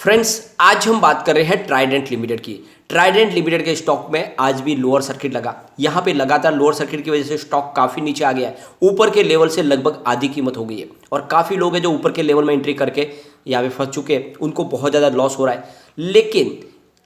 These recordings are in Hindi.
फ्रेंड्स, आज हम बात कर रहे हैं ट्राइडेंट लिमिटेड की। ट्राइडेंट लिमिटेड के स्टॉक में आज भी लोअर सर्किट लगा। यहाँ पे लगातार लोअर सर्किट की वजह से स्टॉक काफ़ी नीचे आ गया है। ऊपर के लेवल से लगभग आधी कीमत हो गई है और काफ़ी लोग हैं जो ऊपर के लेवल में एंट्री करके यहाँ पे फंस चुके हैं, उनको बहुत ज़्यादा लॉस हो रहा है। लेकिन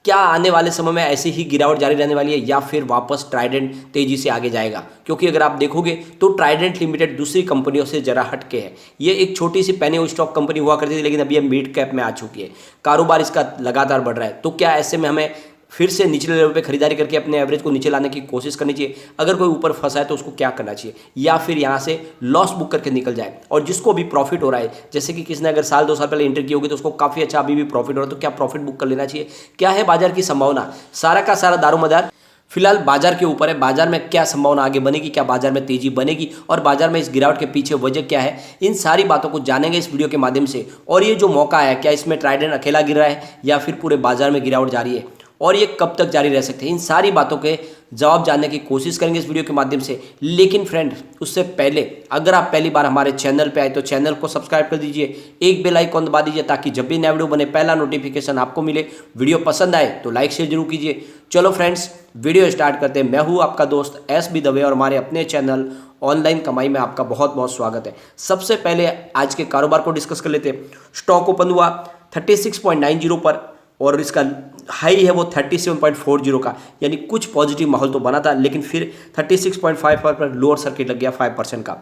क्या आने वाले समय में ऐसी ही गिरावट जारी रहने वाली है या फिर वापस ट्राइडेंट तेजी से आगे जाएगा? क्योंकि अगर आप देखोगे तो ट्राइडेंट लिमिटेड दूसरी कंपनियों से जरा हटके है। ये एक छोटी सी पेनी स्टॉक कंपनी हुआ करती थी, लेकिन अभी ये मिड कैप में आ चुकी है। कारोबार इसका लगातार बढ़ रहा है। तो क्या ऐसे में हमें फिर से निचले लेवल पे खरीदारी करके अपने एवरेज को नीचे लाने की कोशिश करनी चाहिए? अगर कोई ऊपर फंसा है तो उसको क्या करना चाहिए, या फिर यहाँ से लॉस बुक करके निकल जाए? और जिसको भी प्रॉफिट हो रहा है, जैसे कि किसने अगर साल 2 साल पहले एंट्री की होगी तो उसको काफ़ी अच्छा अभी भी प्रॉफिट हो रहा है, तो क्या प्रॉफिट बुक कर लेना चाहिए? क्या है बाजार की संभावना? सारा का सारा दारोमदार फिलहाल बाजार के ऊपर है। बाजार में क्या संभावना आगे बनेगी, क्या बाजार में तेजी बनेगी और बाजार में इस गिरावट के पीछे वजह क्या है, इन सारी बातों को जानेंगे इस वीडियो के माध्यम से। और ये जो मौका है, क्या इसमें ट्राइडेंट अकेला गिर रहा है या फिर पूरे बाजार में गिरावट जारी है, और ये कब तक जारी रह सकते हैं, इन सारी बातों के जवाब जानने की कोशिश करेंगे इस वीडियो के माध्यम से। लेकिन फ्रेंड, उससे पहले अगर आप पहली बार हमारे चैनल पे आए तो चैनल को सब्सक्राइब कर दीजिए, एक बेल आइकॉन दबा दीजिए ताकि जब भी नया वीडियो बने पहला नोटिफिकेशन आपको मिले। वीडियो पसंद आए तो लाइक शेयर जरूर कीजिए। चलो फ्रेंड्स, वीडियो स्टार्ट करते हैं। मैं हूँ आपका दोस्त SB दवे और हमारे अपने चैनल ऑनलाइन कमाई में आपका बहुत बहुत स्वागत है। सबसे पहले आज के कारोबार को डिस्कस कर लेते हैं। स्टॉक ओपन हुआ 36.90 पर और इसका हाई है वो 37.40 का, यानी कुछ पॉजिटिव माहौल तो बना था, लेकिन फिर 36.5 पर लोअर सर्किट लग गया 5% का।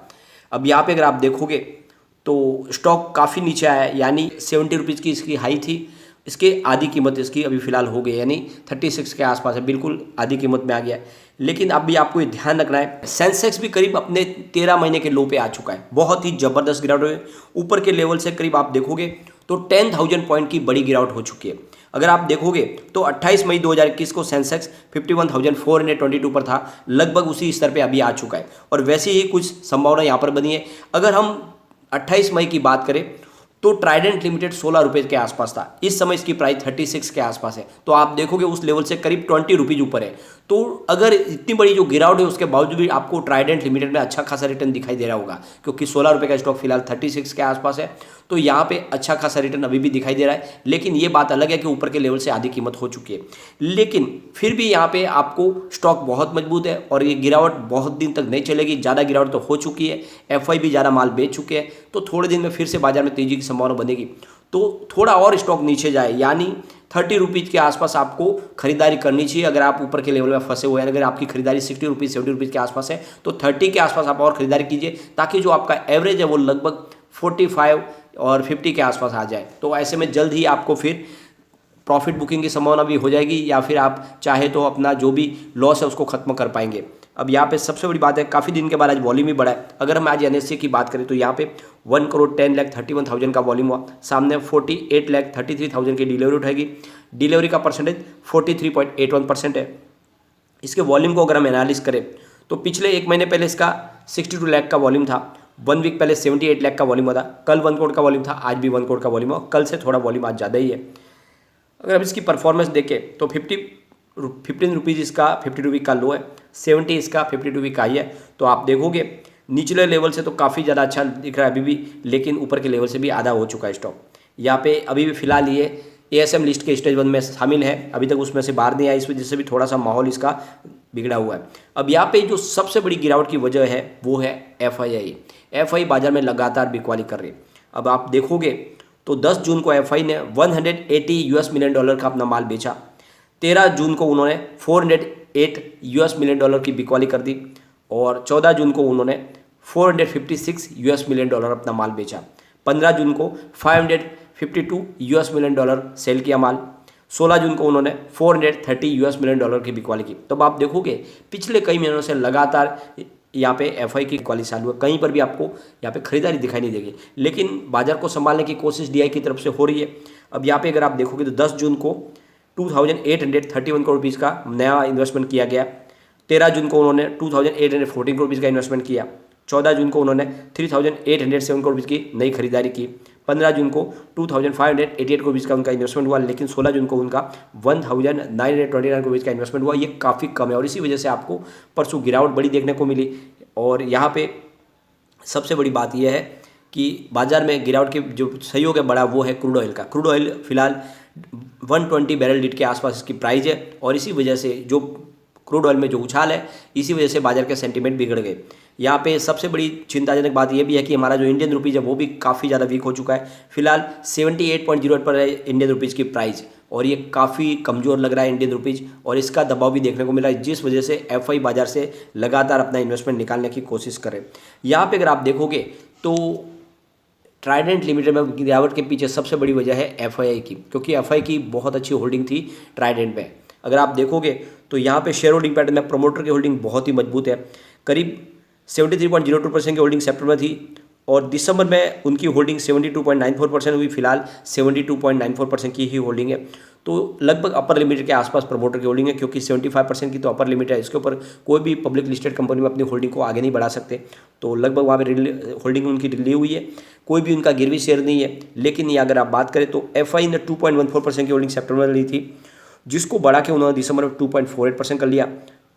अब यहाँ पे अगर आप देखोगे तो स्टॉक काफ़ी नीचे आया है, यानी 70 रुपीज़ की इसकी हाई थी, इसके आधी कीमत इसकी अभी फिलहाल हो गई, यानी 36 के आसपास है, बिल्कुल आधी कीमत में आ गया है। लेकिन अभी आपको ये ध्यान रखना है, सेंसेक्स भी करीब अपने 13 महीने के लो पे आ चुका है। बहुत ही ज़बरदस्त गिरावट है। ऊपर के लेवल से करीब आप देखोगे तो 10,000 पॉइंट की बड़ी गिरावट हो चुकी है। अगर आप देखोगे तो 28 मई 2021 को सेंसेक्स 51,422 पर था, लगभग उसी स्तर पे अभी आ चुका है और वैसे ही कुछ संभावना यहाँ पर बनी है। अगर हम 28 मई की बात करें तो ट्राइडेंट लिमिटेड 16 रुपये के आसपास था, इस समय इसकी प्राइस 36 के आसपास है। तो आप देखोगे उस लेवल से करीब 20 रुपीज़ ऊपर है। तो अगर इतनी बड़ी जो गिरावट है उसके बावजूद भी आपको ट्राइडेंट लिमिटेड में अच्छा खासा रिटर्न दिखाई दे रहा होगा, क्योंकि 16 रुपये का स्टॉक फिलहाल 36 के आसपास है। तो यहाँ पे अच्छा खासा रिटर्न अभी भी दिखाई दे रहा है। लेकिन ये बात अलग है कि ऊपर के लेवल से आधी कीमत हो चुकी है, लेकिन फिर भी यहाँ पे आपको स्टॉक बहुत मजबूत है और ये गिरावट बहुत दिन तक नहीं चलेगी। ज़्यादा गिरावट तो हो चुकी है, FI भी ज़्यादा माल बेच चुके हैं, तो थोड़े दिन में फिर से बाजार में तेजी की संभावना बनेगी। तो थोड़ा और स्टॉक नीचे जाए, यानी 30 रुपीज़ के आसपास आपको खरीदारी करनी चाहिए। अगर आप ऊपर के लेवल में फंसे हुए हैं, अगर आपकी खरीदारी 60 रुपीज़ 70 रुपीज़ के आसपास है तो 30 के आसपास आप और खरीदारी कीजिए, ताकि जो आपका एवरेज है वो लगभग 45 और 50 के आसपास आ जाए। तो ऐसे में जल्द ही आपको फिर प्रॉफिट बुकिंग की संभावना भी हो जाएगी, या फिर आप चाहे तो अपना जो भी लॉस है उसको खत्म कर पाएंगे। अब यहाँ पे सबसे बड़ी बात है, काफ़ी दिन के बाद आज वॉल्यूम ही बढ़ा है। अगर हम आज NSE की बात करें तो यहाँ पे 1,10,31,000 का वॉल्यूम हुआ, सामने 48,33,000 की डिलीवरी उठाएगी। डिलीवरी का परसेंटेज 43.81% है। इसके वॉल्यूम को अगर हम एनालिस करें तो पिछले एक महीने पहले इसका 62 लाख का वॉल्यूम था, 1 वीक पहले 78 लाख का वॉल्यूम था, कल 1 करोड़ का वॉल्यूम था, आज भी 1 करोड़ का वॉल्यूम है, कल से थोड़ा वॉल्यूम आज ज़्यादा ही है। अगर हम इसकी परफॉर्मेंस देखें तो 15 रुपीज़ इसका 52 वीक का लो है, 70 इसका 52 वीक का हाई है। तो आप देखोगे निचले लेवल से तो काफ़ी ज़्यादा अच्छा दिख रहा है अभी भी, लेकिन ऊपर के लेवल से भी आधा हो चुका है स्टॉक। यहाँ पे अभी भी फिलहाल ये ASM लिस्ट के स्टेज 1 में शामिल है, अभी तक उसमें से बाहर नहीं आया, इस वजह से भी थोड़ा सा माहौल इसका बिगड़ा हुआ है। अब यहाँ पे जो सबसे बड़ी गिरावट की वजह है वो है FI बाजार में लगातार बिकवाली कर रही है। अब आप देखोगे तो 10 जून को FI ने $180 मिलियन का अपना माल बेचा, 13 जून को उन्होंने $408 मिलियन की बिकवाली कर दी, और 14 जून को उन्होंने $456 मिलियन अपना माल बेचा, 15 जून को $552 मिलियन सेल किया माल, 16 जून को उन्होंने $430 मिलियन की बिकवाली की। तब आप देखोगे पिछले कई महीनों से लगातार यहाँ पे FI की बिकवाली चालू है, कहीं पर भी आपको यहाँ पे खरीदारी दिखाई नहीं देगी, लेकिन बाजार को संभालने की कोशिश DI की तरफ से हो रही है। अब यहाँ पे अगर आप देखोगे तो 10 जून को 2,831 करोड़ रुपीज़ का नया इन्वेस्टमेंट किया गया, 13 जून को उन्होंने 2,814 करोड़ रुपीज़ का इन्वेस्टमेंट किया, 14 जून को उन्होंने 3,807 करोड़ रुपीज़ की नई खरीदारी की, 15 जून को 2,588 करोड़ रुपीज़ का उनका इन्वेस्टमेंट हुआ, लेकिन 16 जून को उनका 1,929 करोड़ रुपीज़ का इन्वेस्टमेंट हुआ। ये काफ़ी कम है और इसी वजह से आपको परसों गिरावट बड़ी देखने को मिली। और यहाँ पे सबसे बड़ी बात यह है कि बाजार में गिरावट के जो सहयोग है बड़ा वो है क्रूड ऑयल का। क्रूड ऑयल फिलहाल 120 बैरल लीट के आसपास इसकी प्राइस है। और इसी वजह से जो क्रूड ऑयल में जो उछाल है, इसी वजह से बाजार के सेंटीमेंट बिगड़ गए। यहाँ पे सबसे बड़ी चिंताजनक बात यह भी है कि हमारा जो इंडियन रुपीज़ है वो भी काफ़ी ज़्यादा वीक हो चुका है। फिलहाल 78.08 पर है इंडियन रुपीज़ की प्राइस, और ये काफ़ी कमज़ोर लग रहा है इंडियन रुपीज़, और इसका दबाव भी देखने को मिला है, जिस वजह से एफआई बाजार से लगातार अपना इन्वेस्टमेंट निकालने की कोशिश करे। यहाँ पे अगर आप देखोगे तो ट्राइडेंट लिमिटेड में गिरावट के पीछे सबसे बड़ी वजह है एफआई की, क्योंकि एफआई की बहुत अच्छी होल्डिंग थी ट्राइडेंट में। अगर आप देखोगे तो यहाँ पे शेयर होल्डिंग पैटर्न में प्रमोटर की होल्डिंग बहुत ही मजबूत है। करीब 73.02% की होल्डिंग सितंबर में थी, और दिसंबर में उनकी होल्डिंग 72.94% हुई। फिलहाल 72.94% की ही होल्डिंग है। तो लगभग अपर लिमिट के आसपास प्रमोटर की होल्डिंग है, क्योंकि 75% की तो अपर लिमिट है। इसके ऊपर कोई भी पब्लिक लिस्टेड कंपनी में अपनी होल्डिंग को आगे नहीं बढ़ा सकते। तो लगभग वहाँ पर होल्डिंग उनकी ली हुई है, कोई भी उनका गिरवी शेयर नहीं है। लेकिन ये अगर आप बात करें तो एफआई ने 2.14% की होल्डिंग सितंबर में ली थी, जिसको बढ़ा के उन्होंने दिसंबर में 2.48% कर लिया।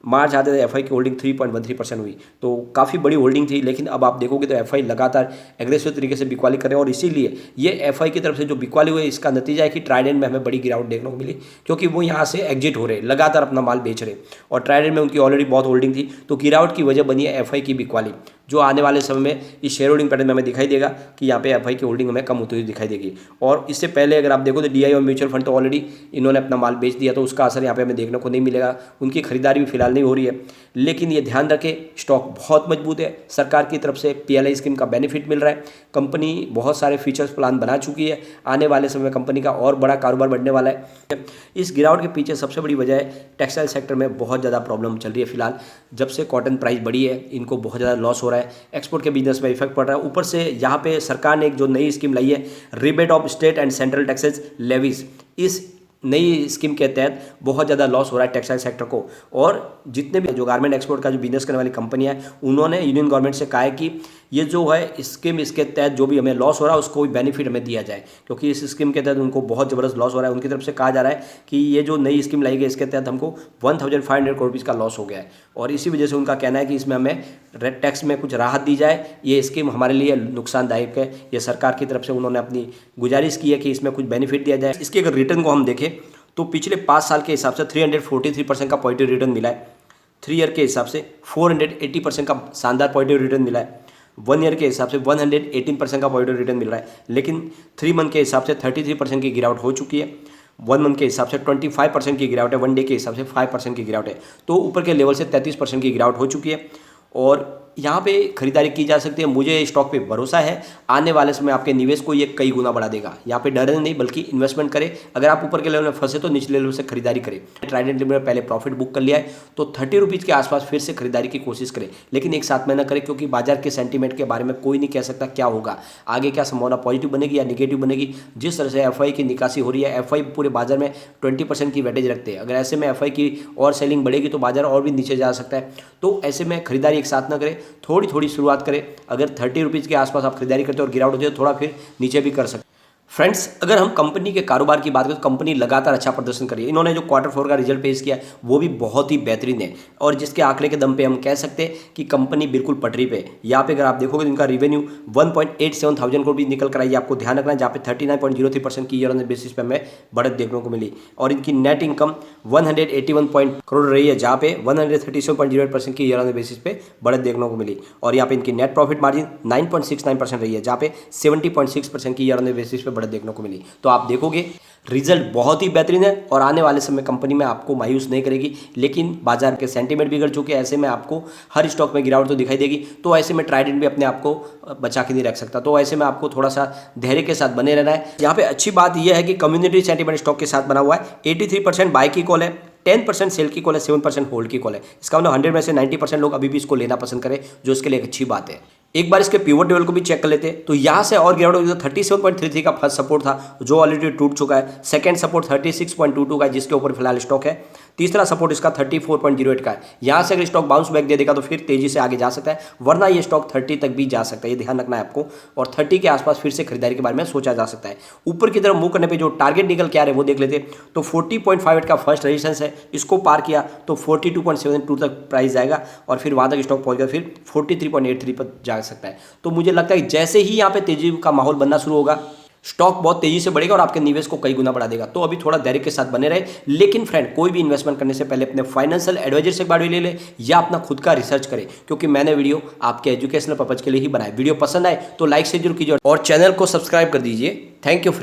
मार्च आते थे एफआई की होल्डिंग 3.13% हुई, तो काफ़ी बड़ी होल्डिंग थी। लेकिन अब आप देखोगे तो एफआई लगातार एग्रेसिव तरीके से बिकवाली कर रहे हैं, और इसीलिए ये एफआई की तरफ से जो बिकवाली हुई है, इसका नतीजा है कि ट्राइडेंट में हमें बड़ी गिरावट देखने को मिली, क्योंकि वो यहाँ से एग्जिट हो रहे, लगातार अपना माल बेच रहे, और ट्राइडेंट में उनकी ऑलरेडी बहुत होल्डिंग थी। तो गिरावट की वजह बनी है एफआई की बिकवाली, जो आने वाले समय में इस शेयर होल्डिंग पैटर्न में हमें दिखाई देगा कि यहाँ पे एफआई की होल्डिंग हमें कम होती हुई दिखाई देगी। और इससे पहले अगर आप देखो तो डीआई और म्यूचुअल फंड तो ऑलरेडी इन्होंने अपना माल बेच दिया, तो उसका असर यहाँ पे हमें देखने को नहीं मिलेगा। उनकी खरीदारी भी फिलहाल नहीं हो रही है। लेकिन ये ध्यान रखें, स्टॉक बहुत मजबूत है, सरकार की तरफ से पीएलआई स्कीम का बेनिफिट मिल रहा है, कंपनी बहुत सारे फीचर्स प्लान बना चुकी है, आने वाले समय में कंपनी का और बड़ा कारोबार बढ़ने वाला है। इस गिरावट के पीछे सबसे बड़ी वजह है टेक्सटाइल सेक्टर में बहुत ज़्यादा प्रॉब्लम चल रही है। फिलहाल जब से कॉटन प्राइस बढ़ी है, इनको बहुत ज़्यादा लॉस हो रहा है, एक्सपोर्ट के बिजनेस में इफेक्ट पड़ रहा है। ऊपर से यहाँ पे सरकार ने एक जो नई स्कीम लाई है, rebate of state and central taxes levies, इस नई स्कीम के तहत बहुत ज़्यादा लॉस हो रहा है टेक्सटाइल सेक्टर को। और जितने भी जो गारमेंट एक्सपोर्ट का जो बिजनेस करने वाली कंपनियां हैं, उन्होंने यूनियन गवर्नमेंट से कहा है कि ये जो है स्कीम, इसके तहत जो भी हमें लॉस हो रहा है उसको भी बेनिफिट हमें दिया जाए, क्योंकि इस स्कीम के तहत उनको बहुत ज़बरदस्त लॉस हो रहा है। उनकी तरफ से कहा जा रहा है कि ये जो नई स्कीम लाई गई, इसके तहत हमको 1500 करोड़ रुपये का लॉस हो गया है, और इसी वजह से उनका कहना है कि इसमें हमें रेड टैक्स में कुछ राहत दी जाए। ये स्कीम हमारे लिए नुकसानदायक है। ये सरकार की तरफ से उन्होंने अपनी गुजारिश की है कि इसमें कुछ बेनिफिट दिया जाए। इसके अगर रिटर्न को हम देखें तो पिछले 5 साल के हिसाब से 343% का पॉजिटिव रिटर्न मिला है। 3 ईयर के हिसाब से 480% का शानदार पॉजिटिव रिटर्न मिला है। 1 ईयर के हिसाब से 118% का पॉजिटिव रिटर्न मिल रहा है। लेकिन 3 मंथ के हिसाब से 33% की गिरावट हो चुकी है। 1 मंथ के हिसाब से 25% की गिरावट है। 1 डे के हिसाब से 5% की गिरावट है। तो ऊपर के लेवल से 33% की गिरावट हो चुकी है, और यहाँ पे खरीदारी की जा सकती है। मुझे स्टॉक पे भरोसा है, आने वाले समय आपके निवेश को ये कई गुना बढ़ा देगा। यहाँ पे डरने नहीं, बल्कि इन्वेस्टमेंट करें। अगर आप ऊपर के लेवल में फंसे तो निचले लेवल से खरीदारी करें। ट्राइडेंट लिमिटेड पहले प्रॉफिट बुक कर लिया है, तो 30 रुपीज़ के आसपास फिर से खरीदारी की कोशिश करें, लेकिन एक साथ में ना करें, क्योंकि बाजार के सेंटीमेंट के बारे में कोई नहीं कह सकता क्या होगा आगे, क्या संभावना पॉजिटिव बनेगी या निगेटिव बनेगी। जिस तरह से एफआई की निकासी हो रही है, एफआई पूरे बाजार में 20% की वेटेज रखते हैं। अगर ऐसे में एफआई की और सेलिंग बढ़ेगी तो बाजार और भी नीचे जा सकता है। तो ऐसे में खरीदारी एक साथ ना करें, थोड़ी थोड़ी शुरुआत करें। अगर 30 रुपीज़ के आसपास आप खरीदारी करते हो और गिरावट होती है तो थोड़ा फिर नीचे भी कर सकते हैं। फ्रेंड्स, अगर हम कंपनी के कारोबार की बात करें तो कंपनी लगातार अच्छा प्रदर्शन कर रही है। इन्होंने जो Q4 का रिजल्ट पेश किया वो भी बहुत ही बेहतरीन है, और जिसके आंकड़े के दम पे हम कह सकते हैं कि कंपनी बिल्कुल पटरी पे। यहाँ पे अगर आप देखोगे तो इनका रेवेन्यू 1.87 थाउजेंड करोड़ भी निकल कर आई है। आपको ध्यान रखना है, जहाँ पे 39.03% की ईयर ऑन बेसिस पे हमें बढ़त देखने को मिली। और इनकी नेट इनकम 181 करोड़ रही है, जहाँ पे 137.08% की ईयर ऑन बेसिस पे बढ़त देखने को मिली। और यहाँ पे इनकी नेट प्रॉफिट मार्जिन 9.69% रही है, जहाँ पे 70.6% की ईयर ऑन बेसिस पे बढ़त देखने को मिली। तो आप देखोगे रिजल्ट बहुत ही बेहतरीन है, और आने वाले समय कंपनी में आपको मायूस नहीं करेगी। लेकिन बाजार के सेंटीमेंट बिगड़ चुके हैं, ऐसे में आपको हर स्टॉक में गिरावट तो दिखाई देगी। तो ऐसे में ट्राइडेंट भी अपने आप को बचा के नहीं रख सकता। तो ऐसे में आपको थोड़ा सा धैर्य के साथ बने रहना है। यहाँ पे अच्छी बात यह है कि कम्युनिटी सेंटीमेंट स्टॉक के साथ बना हुआ है। 83% बाय की कॉल है, 10% सेल की कॉल है, 7% होल्ड की कॉल है। इसका मतलब 100 में से 90% लोग अभी भी इसको लेना पसंद करें, जो इसके लिए एक अच्छी बात है। एक बार इसके पिवट लेवल को भी चेक कर लेते हैं, तो यहाँ से और गिरावट होगी। तो 37.33 का फर्स्ट सपोर्ट था, जो ऑलरेडी टूट चुका है। सेकंड सपोर्ट 36.22 का है, जिसके ऊपर फिलहाल स्टॉक है। तीसरा सपोर्ट इसका 34.08 का है। यहाँ से अगर स्टॉक बाउंस बैक दे देगा तो फिर तेजी से आगे जा सकता है, वरना ये स्टॉक 30 तक भी जा सकता है। ये ध्यान रखना है आपको, और 30 के आसपास फिर से खरीदारी के बारे में सोचा जा सकता है। ऊपर की तरफ मूव करने पर जो टारगेट निकल के आ रहे हैं वो देख लेते हैं। तो 40.58 का फर्स्ट रेजिस्टेंस है, इसको पार किया तो 42.72 तक प्राइस जाएगा, और फिर वहाँ तक स्टॉक पहुँच गया, फिर 43.83 पर जा सकता है। तो मुझे लगता है जैसे ही यहाँ पे तेजी का माहौल बनना शुरू होगा, स्टॉक बहुत तेजी से बढ़ेगा और आपके निवेश को कई गुना बढ़ा देगा। तो अभी थोड़ा धैर्य के साथ बने रहे। लेकिन फ्रेंड, कोई भी इन्वेस्टमेंट करने से पहले अपने फाइनेंशियल एडवाइजर से एक बार ले ले या अपना खुद का रिसर्च करें, क्योंकि मैंने वीडियो आपके एजुकेशनल पर्पज के लिए ही बनाया। वीडियो पसंद आए तो लाइक से जरूर कीजिए और चैनल को सब्सक्राइब कर दीजिए। Thank you friend.